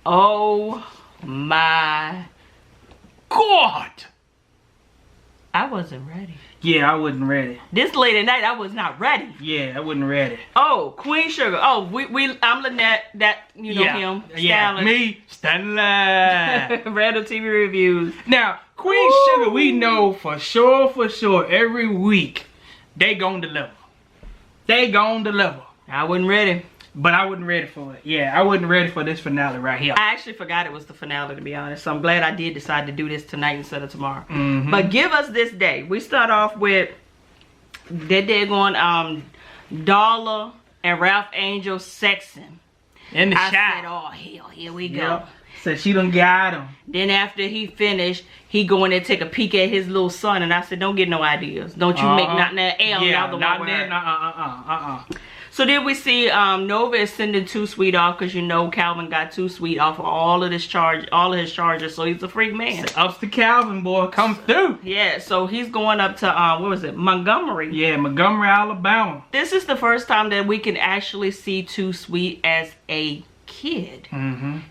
Oh my God. I wasn't ready. Yeah, I wasn't ready. This late at night, I was not ready. Yeah, I wasn't ready. Oh, Queen Sugar. Oh, I'm Lynette. That, you know him. Yeah, me, Stanley. Random TV reviews. Now, Queen Sugar, we know for sure, every week, they gon' deliver. They gon' deliver. I wasn't ready. But I wasn't ready for it. Yeah, I wasn't ready for this finale right here. I actually forgot it was the finale, to be honest. So I'm glad I did decide to do this tonight instead of tomorrow. But give us this day. We start off with that day going Darla and Ralph Angel sexing. In the shot. I said, oh hell, here we go. So she done got him. Then after he finished, he go in there and take a peek at his little son, and I said, don't get no ideas. Don't you make nothing that L out the not one that. So then we see Nova is sending Too Sweet off because you know Calvin got Too Sweet off of all of his charges, so he's a freak man. Ups to Calvin, boy, come through. Yeah, so he's going up to what was it, Montgomery? Yeah, Montgomery, Alabama. This is the first time that we can actually see Too Sweet as a kid.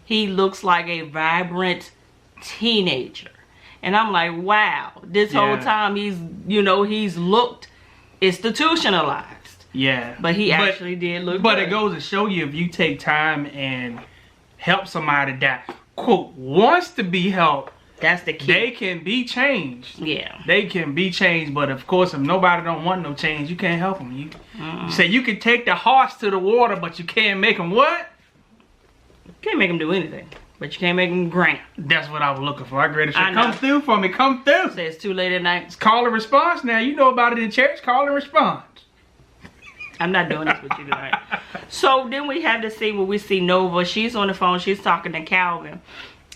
He looks like a vibrant teenager, and I'm like, wow. This whole time he's looked institutionalized. Yeah, but he actually did look But good. it goes to show you, if you take time and help somebody that, quote, wants to be helped, that's the key. They can be changed. Yeah. They can be changed, but of course, if nobody don't want no change, you can't help them. You say you can take the horse to the water, but you can't make them what? You can't make them do anything, but you can't make them grant. That's what I was looking for. I agree. Come through for me. Come through. Say it's too late at night. It's call and response now. You know about it in church. Call and response. I'm not doing this with you tonight. So then we have the scene where we see Nova. She's on the phone. She's talking to Calvin.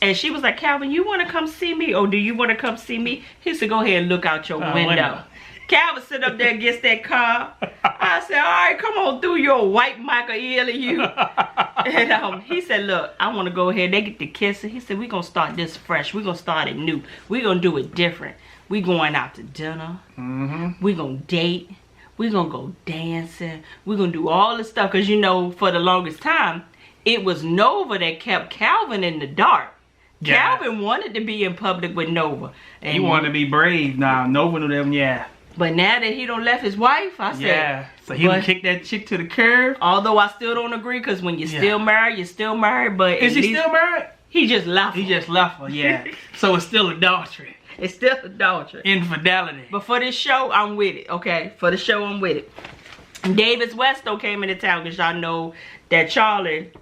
And she was like, Calvin, you want to come see me? Or do you want to come see me? He said, go ahead and look out your window. Calvin sit up there and gets that car. I said, all right, come on through your white Michael Eel and you. And he said, look, I want to go ahead. They get to kissing. He said, we're going to start this fresh. We're going to start it new. We're going to do it different. We're going out to dinner. We're going to date. We're going to go dancing. We're going to do all this stuff. Because, you know, for the longest time, it was Nova that kept Calvin in the dark. Yeah. Calvin wanted to be in public with Nova. And he wanted to be brave. Nah, Nova knew them, yeah. But now that he done left his wife, I said... Yeah, so he done kicked that chick to the curb. Although I still don't agree, because when you're still married, you're still married. But is he still married? He just left her. He just left her, yeah. So it's still adultery. It's still adultery. Infidelity. But for this show, I'm with it, okay? For the show, I'm with it. Davis Westo came into town because y'all know that Charlie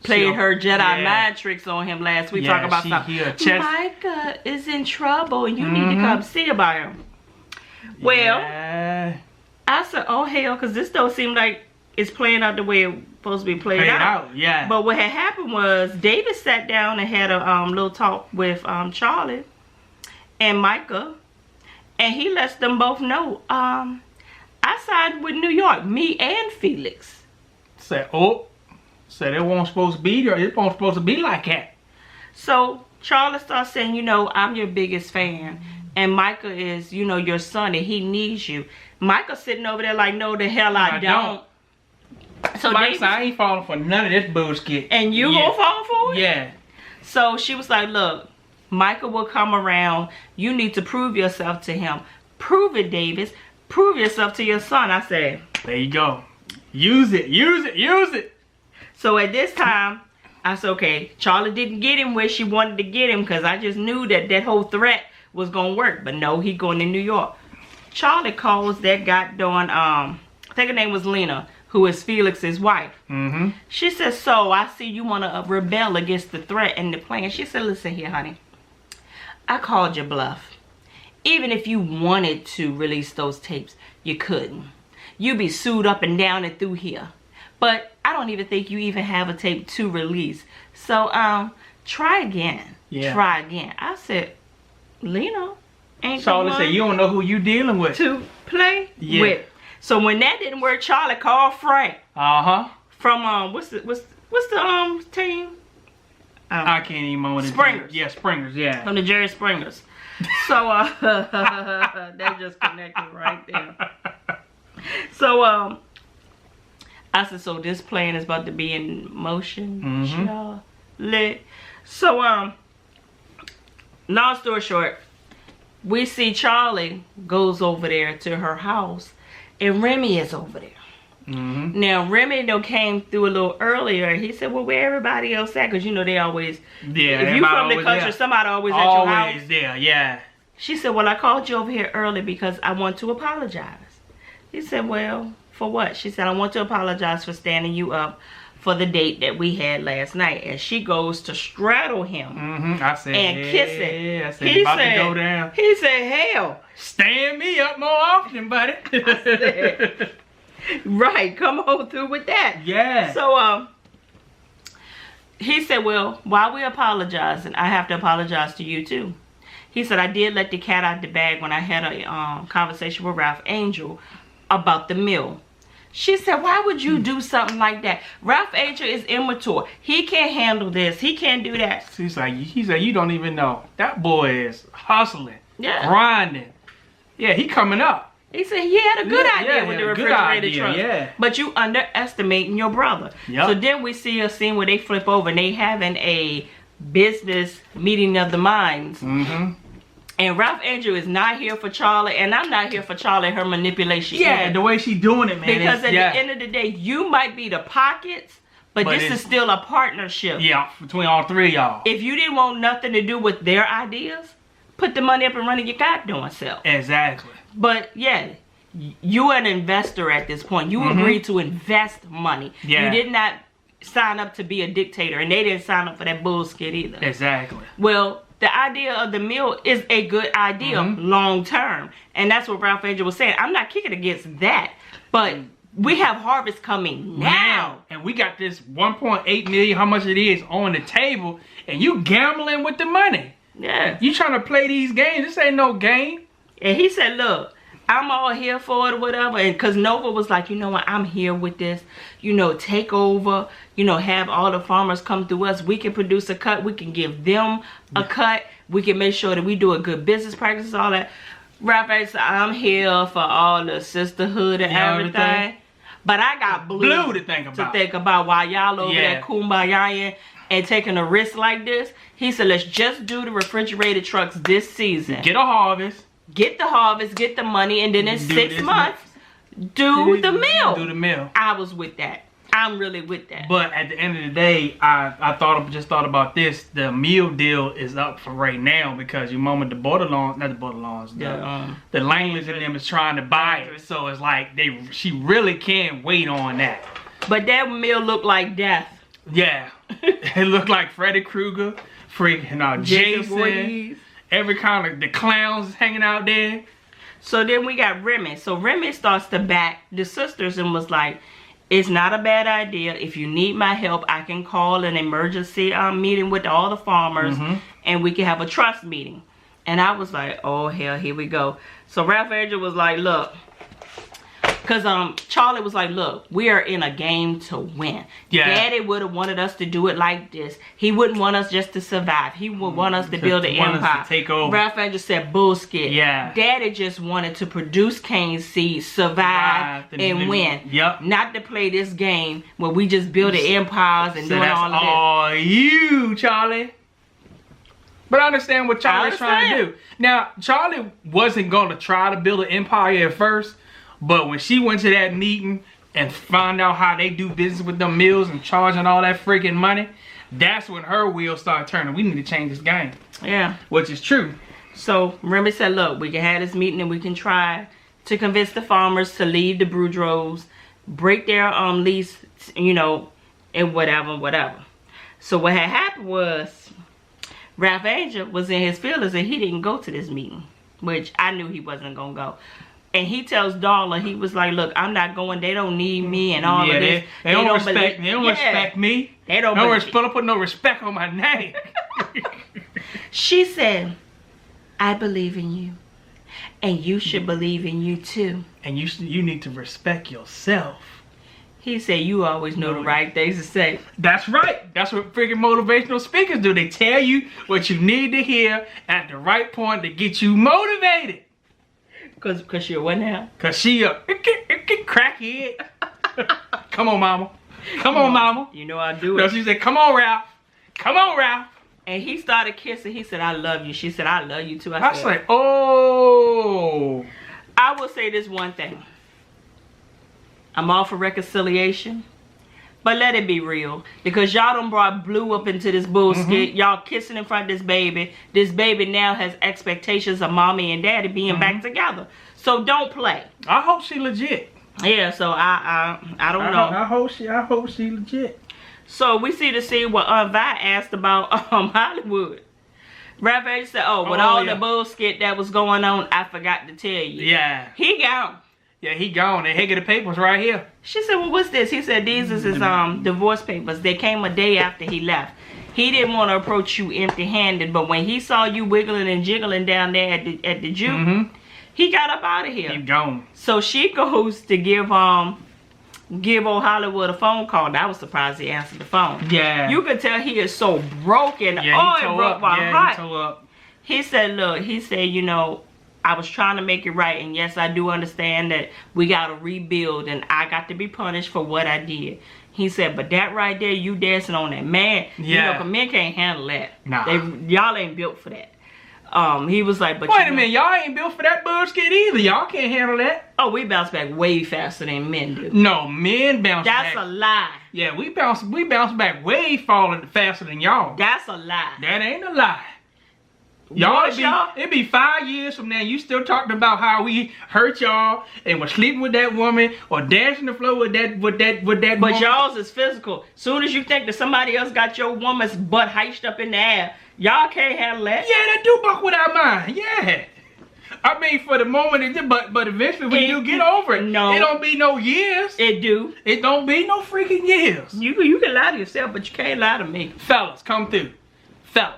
played her Jedi mind tricks on him last week. Talking about something. Micah is in trouble and you need to come see about him. Well, I said, oh hell, because this don't seem like it's playing out the way it's supposed to be played out. Yeah. But what had happened was Davis sat down and had a little talk with Charlie and Micah, and he lets them both know, I sided with New York, me and Felix. Said it wasn't supposed to be there. It wasn't supposed to be like that. So Charlie starts saying, you know, I'm your biggest fan, and Micah is, you know, your son, and he needs you. Micah's sitting over there like, no, the hell I don't. So Mike said, I ain't falling for none of this bullshit. And you gonna fall for it? Yeah. So she was like, look, Micah will come around. You need to prove yourself to him. Prove it, Davis. Prove yourself to your son. I said, there you go. Use it, use it, use it. So at this time, I said, okay, Charlie didn't get him where she wanted to get him because I just knew that that whole threat was going to work. But no, he going to New York. Charlie calls that goddamn, I think her name was Lena, who is Felix's wife. She says, so I see you want to rebel against the threat and the plan. She said, listen here, honey. I called your bluff. Even if you wanted to release those tapes, you couldn't. You'd be sued up and down and through here. But I don't even think you even have a tape to release. So, try again. Yeah. Try again. I said, Lena ain't Charlie said, you don't know who you dealing with. To play with. So when that didn't work, Charlie called Frank. From, what's the team? I can't even remember the Springers. Yeah, Springers, yeah. From the Jerry Springers. So, that just connected right there. So, I said, so this plan is about to be in motion, y'all. lit. So long story short, we see Charlie goes over there to her house, and Remy is over there. Mm-hmm. Now Remy though came through a little earlier. He said, "Well, where everybody else at?" Because you know they always, if you from the country, there. somebody always at your house. Always there, yeah. She said, "Well, I called you over here early because I want to apologize." He said, "Well, for what?" She said, "I want to apologize for standing you up for the date that we had last night." And she goes to straddle him I said, and kiss it. I said, about to go down. He said, "Hell, stand me up more often, buddy." Right, come on through with that. Yeah. So he said, "Well, while we're apologizing, I have to apologize to you too." He said, "I did let the cat out the bag when I had a conversation with Ralph Angel about the meal." She said, "Why would you do something like that? Ralph Angel is immature. He can't handle this. He can't do that." He said, "You don't even know. That boy is hustling, grinding. Yeah, he coming up." He said he had a good idea with the refrigerated truck. Yeah. But you underestimating your brother. Yep. So then we see a scene where they flip over and they having a business meeting of the minds. Mm-hmm. And Ralph Angel is not here for Charlie, and I'm not here for Charlie, her manipulation. Yeah, either. the way she doing it, man. Because at the end of the day, you might be the pockets, but this is still a partnership. Yeah, between all three of y'all. If you didn't want nothing to do with their ideas, put the money up and run it your goddamn self. Exactly. But yeah, you an investor at this point. You agreed to invest money. Yeah. You did not sign up to be a dictator, and they didn't sign up for that bullshit either. Exactly. Well, the idea of the meal is a good idea long term, and that's what Ralph Angel was saying. I'm not kicking against that, but we have harvest coming now. And we got this 1.8 million, how much it is, on the table, and you gambling with the money. Yeah. You trying to play these games. This ain't no game. And he said, "Look, I'm all here for it or whatever." And because Nova was like, "You know what, I'm here with this. You know, take over. You know, have all the farmers come through us. We can produce a cut. We can give them a cut. We can make sure that we do a good business practice, all that." Ralph said, "I'm here for all the sisterhood and everything. But I got blue to think about while y'all over there kumbaya and taking a risk like this." He said, "Let's just do the refrigerated trucks this season. Get a harvest. Get the harvest, get the money, and then in 6 months, do the meal." Do the meal. I was with that. I'm really with that. But at the end of the day, I just thought about this. The meal deal is up for right now because your mama, the Langleys and them is trying to buy it. So it's like she really can't wait on that. But that meal looked like death. Yeah. It looked like Freddy Krueger, freaking Jason. Every kind of the clowns hanging out there. So then we got Remy. So Remy starts to back the sisters and was like, "It's not a bad idea. If you need my help, I can call an emergency meeting with all the farmers and we can have a trust meeting." And I was like, oh hell, here we go. So Ralph Angel was like, "Look," because Charlie was like, "Look, we are in a game to win. Yeah. Daddy would have wanted us to do it like this. He wouldn't want us just to survive. He would want us to build an empire." To take over. Ralph Angel said, "Bullshit. Yeah. Daddy just wanted to produce cane seeds, survive, and win. Yep. Not to play this game where we just building empires and doing all of this." Oh, you, Charlie. But I understand what Charlie's trying to do. Now, Charlie wasn't going to try to build an empire at first. But when she went to that meeting and found out how they do business with them mills and charging all that freaking money, that's when her wheels started turning. We need to change this game. Yeah. Which is true. So Remy said, "Look, we can have this meeting and we can try to convince the farmers to leave the Boudreaux, break their lease, you know, and whatever. So what had happened was Ralph Angel was in his feelings and he didn't go to this meeting, which I knew he wasn't going to go. And he tells Darla, he was like, "Look, I'm not going. They don't need me and all of this. They don't respect me. They don't respect me. They don't put no respect on my name." She said, "I believe in you. And you should believe in you too. And you need to respect yourself." He said, "You always know the right things to say." That's right. That's what freaking motivational speakers do. They tell you what you need to hear at the right point to get you motivated. Cause you're what now? Cause she a crackhead. Come on, mama. Come on, mama. You know I do No, it. she said, "Come on, Ralph. Come on, Ralph. And he started kissing. He said, I love you. She said, I love you too. I was like, oh. I will say this one thing. I'm all for reconciliation. But let it be real. Because y'all done brought Blue up into this bullshit. Y'all kissing in front of this baby. This baby now has expectations of mommy and daddy being back together. So don't play. I hope she legit. Yeah, so I don't know. I hope she legit. So we see the scene where Vi asked about Hollywood. Raphael said, with all the bullshit that was going on, I forgot to tell you. Yeah. He gone. Yeah, he gone. The heck of the papers right here. She said, well, what's this? He said, these is his divorce papers. They came a day after he left. He didn't want to approach you empty-handed, but when he saw you wiggling and jiggling down there at the juke, he got up out of here. He gone. So she goes to give old Hollywood a phone call. I was surprised he answered the phone. Yeah. You could tell he is so broken. Yeah, it broke my heart. He tore up. He said, look, you know, I was trying to make it right, and yes, I do understand that we got to rebuild, and I got to be punished for what I did. He said, but that right there, you dancing on that man, you know, 'cause men can't handle that. Nah. Y'all ain't built for that. He was like, but wait a minute, y'all ain't built for that bullshit either. Y'all can't handle that. Oh, we bounce back way faster than men do. No, men bounce back. That's a lie. Yeah, we bounce back way faster than y'all. That's a lie. That ain't a lie. It'd be 5 years from now, you still talking about how we hurt y'all and was sleeping with that woman or dancing the floor with that But woman. y'all's is physical. Soon as you think that somebody else got your woman's butt heiched up in the air, y'all can't handle that. Yeah, that do buck with our mind. Yeah. I mean, for the moment, but eventually when you get over it, no, it don't be no years. It do. It don't be no freaking years. You can lie to yourself, but you can't lie to me. Fellas, come through. Fellas.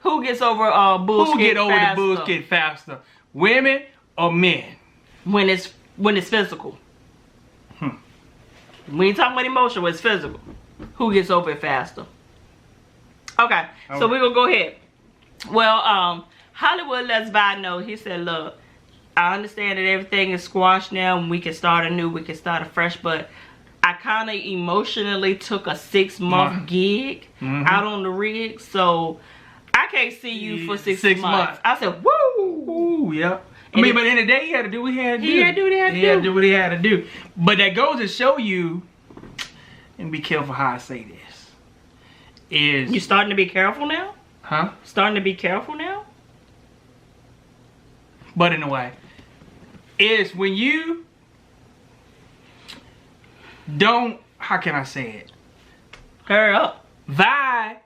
Who gets over bullshit? Who get over the bullshit faster? Women or men? When it's physical. We ain't talking about emotion, when it's physical. Who gets over it faster? Okay, so we're gonna go ahead. Well, Hollywood lets Vi know. He said, look, I understand that everything is squashed now and we can start anew, we can start afresh, but I kind of emotionally took a 6-month gig out on the rig, so I can't see you for six months. I said, woo! Ooh, yeah. I mean, but in the day, he had to do what he had to do. He had to do what he had to do. He had to do what he had to do. But that goes to show you, and be careful how I say this, is... You starting to be careful now? Huh? Starting to be careful now? But in a way, is when you don't, how can I say it? Hurry up. Vi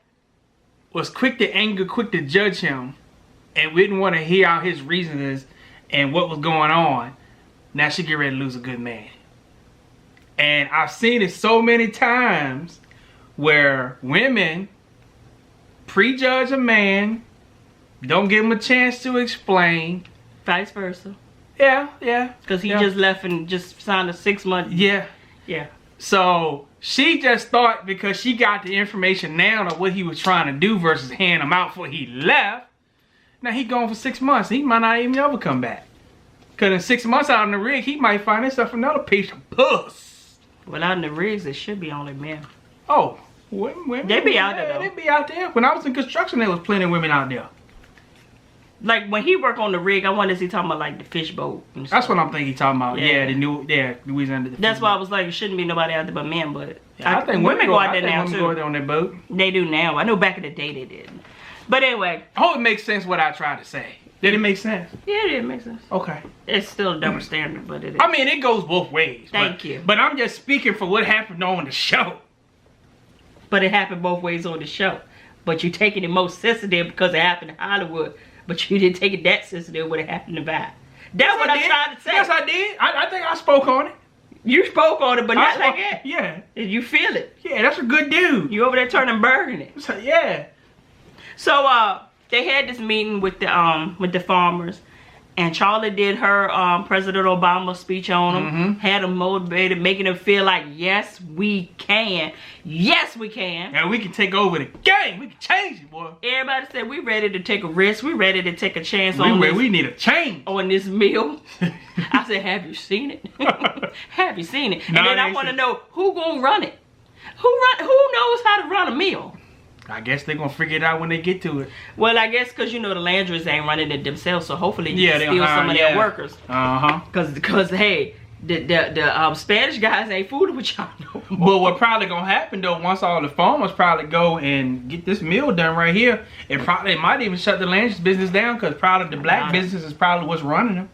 was quick to anger, quick to judge him, and we didn't want to hear out his reasons and what was going on. Now she get ready to lose a good man. And I've seen it so many times where women prejudge a man, don't give him a chance to explain. Vice versa. Yeah. Because he just left and just signed a 6-month. Yeah. Yeah. So she just thought because she got the information now of what he was trying to do versus hand him out before he left. Now he gone for 6 months. He might not even ever come back. Because in 6 months out in the rig, he might find himself another piece of puss. Well, out in the rigs, it should be only men. Oh. Women, they be out there, though. They be out there. When I was in construction, there was plenty of women out there. Like, when he work on the rig, I wonder if he talking about, like, the fish boat and stuff. That's what I'm thinking he talking about. Yeah, Louisiana. That's why I was like, it shouldn't be nobody out there but men, but... Yeah, I think women go out there now, too. Go out there on their boat. They do now. I know back in the day they did. But anyway. I hope it makes sense what I tried to say. Did it make sense? Yeah, it did make sense. Okay. It's still a double standard, but it is. I mean, it goes both ways. Thank you. But I'm just speaking for what happened on the show. But it happened both ways on the show. But you taking it most sensitive because it happened in Hollywood. But you didn't take it that sensitive when it happened to Vi. That's what I'm trying to say. Yes, I did. I think I spoke on it. You spoke on it, but not like that. Yeah. You feel it. Yeah, that's a good dude. You over there turning burning it. So, yeah. So they had this meeting with the farmers, and Charlie did her President Obama speech on them, had them motivated, making them feel like, yes, we can. Yes, we can. And we can take over the game. We can change it, boy. Everybody said, we ready to take a risk. We ready to take a chance on this. We need a change. On this meal. I said, have you seen it? Have you seen it? And then I want to know, who gonna run it? Who knows how to run a meal? I guess they're gonna figure it out when they get to it. Well, I guess because you know the Landrys ain't running it themselves, so hopefully you Yeah, can they'll steal hire- some of yeah. their workers. Because hey, the Spanish guys ain't fooling with y'all no more. But what probably gonna happen though, once all the farmers probably go and get this mill done right here, it might even shut the Landry's business down because probably the black business is probably what's running them.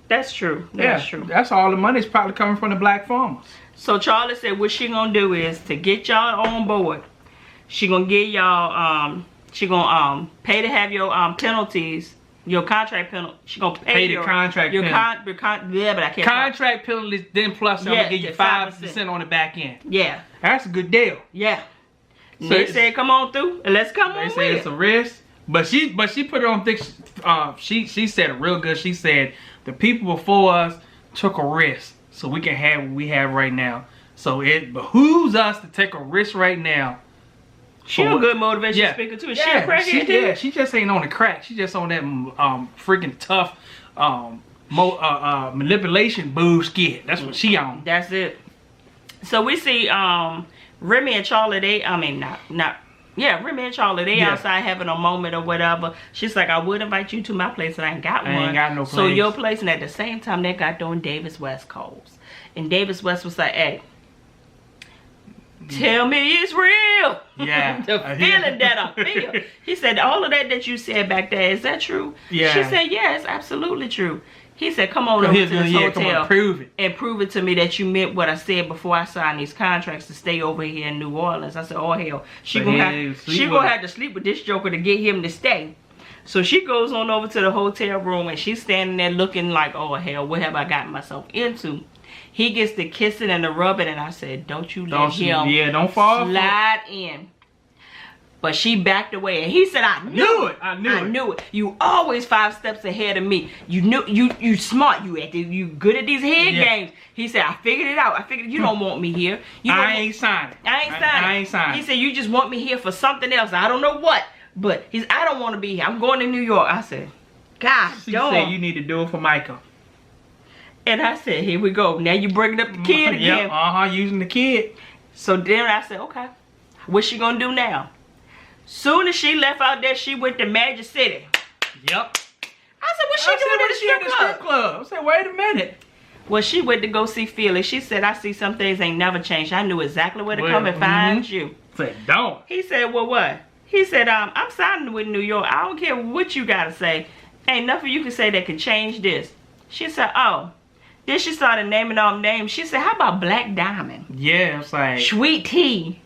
That's true. That's true. That's all the money's probably coming from the black farmers. So Charlie said what she gonna do is to get y'all on board. She gonna give y'all she gonna pay to have your penalties, your contract penalty. She gonna pay the your contract your penalty. yeah, but I can't Contract penalties, then plus I'm gonna give you 5% on the back end. Yeah. That's a good deal. Yeah. So They said come on through and let's come on They say with it's it. a risk, but she put it on thick. She said it real good. She said the people before us took a risk, so we can have what we have right now. So it behooves us to take a risk right now. She a good motivation speaker too. Is she a crackhead too? Yeah, she just ain't on the crack. She just on that freaking tough manipulation bullshit. That's what she on. That's it. So we see Remy and Charlie, Remy and Charlie, they outside having a moment or whatever. She's like, I would invite you to my place and I ain't got one. I ain't got no place. So your place, and at the same time they got doing Davis West calls. And Davis West was like, hey, tell me it's real. Yeah. The feeling that I feel. He said, all of that you said back there, is that true? Yeah. She said, yeah, it's absolutely true. He said, come on over to this hotel come on, prove it. and prove it to me that you meant what I said before I signed these contracts to stay over here in New Orleans. I said, oh hell, she gonna have to sleep with this joker to get him to stay. So she goes on over to the hotel room and she's standing there looking like, oh hell, what have I gotten myself into? He gets the kissing and the rubbing, and I said, don't you let him don't fall slide in. But she backed away, and he said, I knew it. I knew it. You always 5 steps ahead of me. You knew you smart. You good at these head games. He said, I figured it out. I figured you don't want me here. I ain't signing. I ain't signing. He said, you just want me here for something else. I don't know what, but I don't want to be here. I'm going to New York. I said, God, she said you need to do it for Micah. And I said, here we go. Now you bringing up the kid again. Yep, using the kid. So then I said, okay, what's she gonna do now? Soon as she left out there, she went to Magic City. Yep. I said, what's she doing at the strip club? I said, wait a minute. Well, she went to go see Felix. She said, I see some things ain't never changed. I knew exactly where to come and find you. Said, don't. He said, well, what? He said, I'm signing with New York. I don't care what you gotta say. Ain't nothing you can say that can change this. She said, oh. Then she started naming off names. She said, how about Black Diamond? Yeah, it's like Sweet Tea,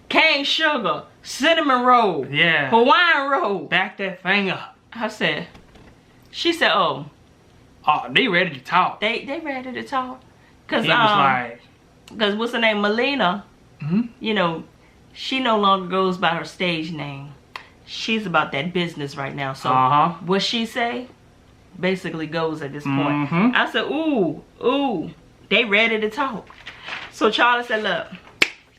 Cane Sugar, Cinnamon Roll, Hawaiian Roll. Back that thing up. I said, she said, oh, they ready to talk. They ready to talk. Cause he was like, cause what's her name, Melina, you know, she no longer goes by her stage name. She's about that business right now. So what she say basically goes at this point. I said, ooh, they ready to talk. So Charlie said, look,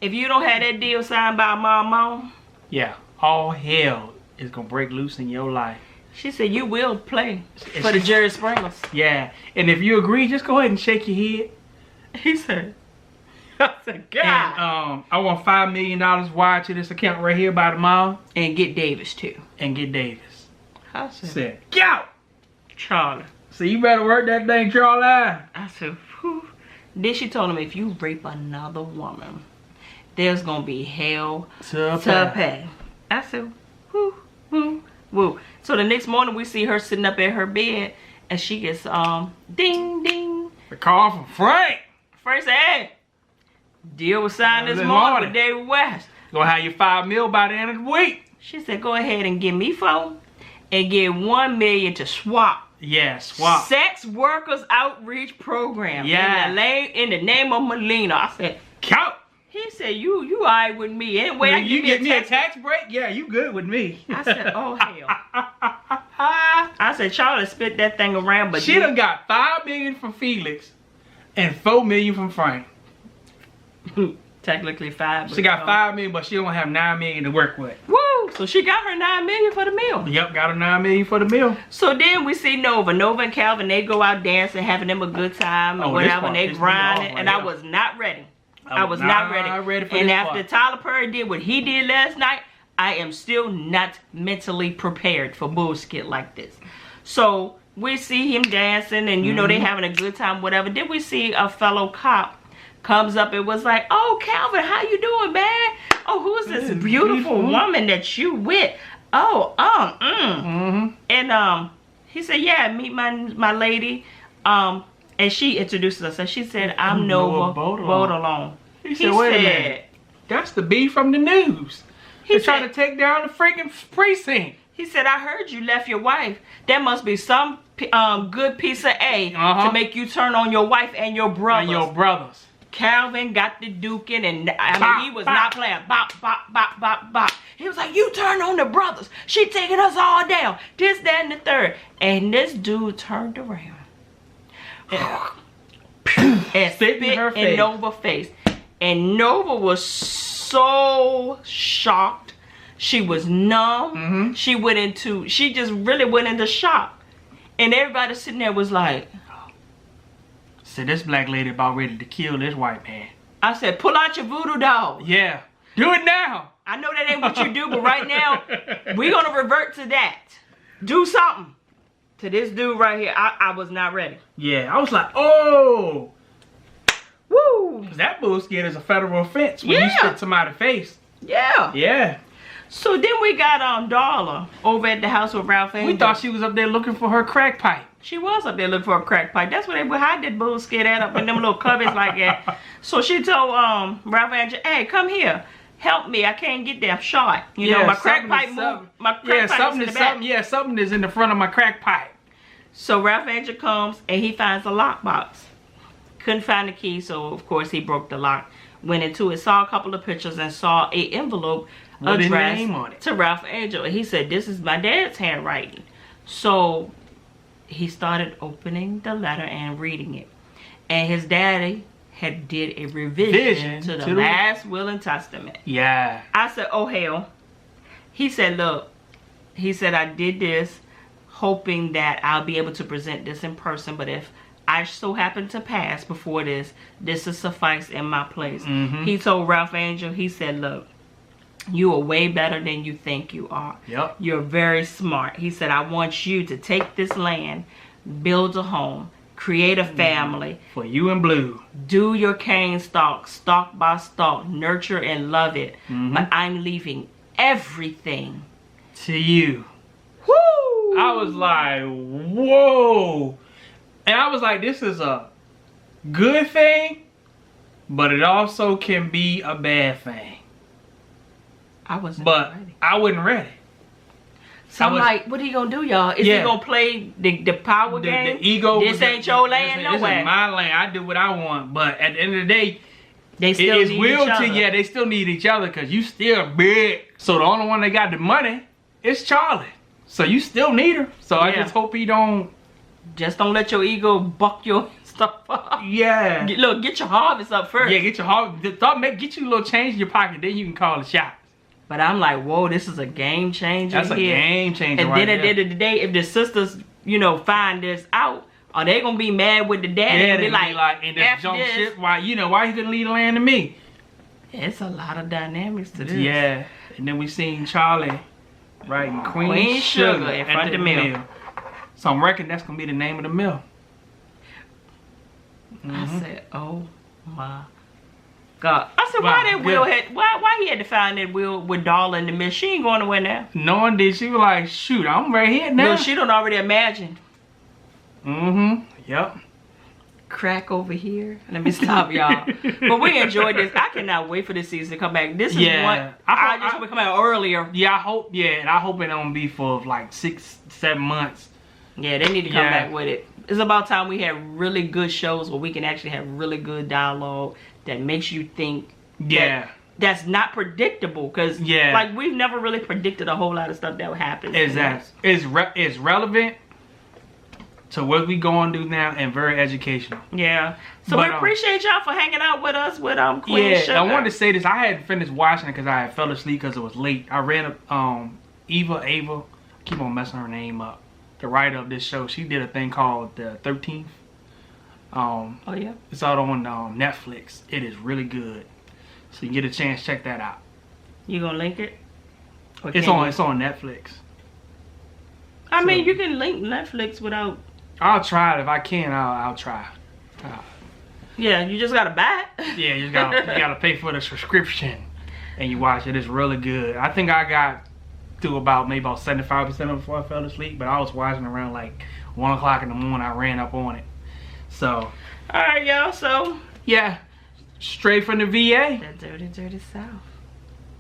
if you don't have that deal signed by Mom, yeah, all hell is gonna break loose in your life. She said, you will play for the Jerry Springers. Yeah, and if you agree, just go ahead and shake your head. He said, I said, God. And, I want $5 million wired to this account right here by tomorrow. And get Davis too. And get Davis. I said, get out. Charlie. So you better work that thing, Charlie. I said, whew. Then she told him, if you rape another woman, there's gonna be hell to pay. I said, whoo. So the next morning we see her sitting up at her bed and she gets ding ding. The call from Frank. Frank said, hey, deal was signed this morning with David West. Gonna have your $5 million by the end of the week. She said, go ahead and give me $4 and give $1 million to swap. Yeah, swap. Sex Workers Outreach Program. Yeah. In the name of Melina. I said, count. He said, you alright with me. Anyway, you give me a tax break? Yeah, you good with me. I said, oh hell. I said, Charlie spit that thing around, but she done got $5 million from Felix and $4 million from Frank. Technically 5. She got $5 million, but she don't have $9 million to work with. Woo! So she got her $9 million for the meal. Yep, got her $9 million for the meal. So then we see Nova and Calvin. They go out dancing, having them a good time and whatever. And they grinding, and I was not ready. I was not ready. For and this after part. Tyler Perry did what he did last night, I am still not mentally prepared for bullshit like this. So we see him dancing and you know they having a good time, whatever. Then we see a fellow cop comes up and was like, oh, Calvin, how you doing, man? Oh, who is this beautiful woman that you with? Oh, and he said, yeah, meet my lady. And she introduces us and she said, I'm Nova Bodalone. He said, wait a minute. That's the B from the news. He's trying to take down the freaking precinct. He said, I heard you left your wife. That must be some good piece of A to make you turn on your wife and your brothers. Calvin got the duking and I mean, he was not playing. Bop, bop, bop, bop, bop. He was like, you turn on the brothers. She taking us all down. This, that, and the third. And this dude turned around and spit in Nova's face. And Nova was so shocked. She was numb. She just really went into shock. And everybody sitting there was like, so this black lady about ready to kill this white man. I said, pull out your voodoo doll. Yeah. Do it now. I know that ain't what you do, but right now, we're going to revert to that. Do something to this dude right here. I was not ready. Yeah, I was like, oh. Woo. Because that bullshit is a federal offense when you spit somebody's face. Yeah. Yeah. So then we got Darla over at the house with Ralph Angel. We thought she was up there looking for her crack pipe. She was up there looking for a crack pipe. That's where they would hide that bullshit at, up in them little cupboards like that. So she told Ralph Angel, hey, come here. Help me. I can't get there. I'm short. You know, my crack pipe moved. My crack pipe is in the back. Something is in the front of my crack pipe. So Ralph Angel comes and he finds a lockbox. Couldn't find the key, so of course he broke the lock. Went into it, saw a couple of pictures and saw an envelope addressed to Ralph Angel. And he said, this is my dad's handwriting. So he started opening the letter and reading it. And his daddy had did a revision to the last will and testament. Yeah. I said, oh hell. He said, look, he said, I did this hoping that I'll be able to present this in person, but if I so happen to pass before this will suffice in my place. He told Ralph Angel, he said, look, you are way better than you think you are. Yep. You're very smart. He said, I want you to take this land, build a home, create a family. For you and Blue. Do your cane stalk by stalk, nurture and love it. But I'm leaving everything to you. Woo! I was like, whoa. And I was like, this is a good thing, but it also can be a bad thing. I wasn't ready. I wasn't ready. So I'm like, what are you going to do, y'all? Is he going to play the power game? The ego. This ain't your land nowhere. This is my land. I do what I want. But at the end of the day, they still need each other. Yeah, they still need each other because you still big. So the only one that got the money is Charlie. So you still need her. So I just hope he don't. Just don't let your ego buck your stuff up. Yeah. Look, get your harvest up first. Yeah, get your harvest. Get you a little change in your pocket, then you can call the shots. But I'm like, whoa, this is a game changer. That's a game changer. And then at the end of the day, if the sisters, you know, find this out, are they gonna be mad with the daddy and be like, and just jump ship? Why you couldn't leave the land to me? It's a lot of dynamics to this. Yeah. And then we seen Charlie writing Queen Sugar in front of the mill. So I'm reckoning that's gonna be the name of the mill. I said, oh my God. I said, why he had to find that will with Darla in the mill? She ain't going nowhere now. No one did. She was like, shoot, I'm right here now. No, she don't already imagine. Yep. Crack over here. Let me stop, y'all. But we enjoyed this. I cannot wait for this season to come back. This is one I just hope it come out earlier. Yeah, I hope. Yeah, and I hope it don't be for like 6-7 months. Yeah, they need to come back with it. It's about time we have really good shows where we can actually have really good dialogue that makes you think. Yeah. That's not predictable because like we've never really predicted a whole lot of stuff that would happen. Exactly. It's relevant to what we going to do now and very educational. Yeah. So we appreciate y'all for hanging out with us with Queen Sugar. I wanted to say this. I hadn't finished watching it because I had fell asleep because it was late. I read Ava, I keep on messing her name up. The writer of this show, she did a thing called the 13th. Oh yeah. It's out on Netflix. It is really good. So you get a chance, check that out. You gonna link it? It's on Netflix. I mean, you can link Netflix without. I'll try it if I can. I'll try. Yeah, you just gotta buy it. Yeah, you gotta pay for the subscription, and you watch it. It's really good. I think I got through about 75% before I fell asleep, but I was watching around like 1 o'clock in the morning. I ran up on it. So. All right, y'all. So. Yeah, straight from the VA. That dirty, dirty South.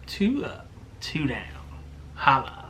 2 up, 2 down. Holla.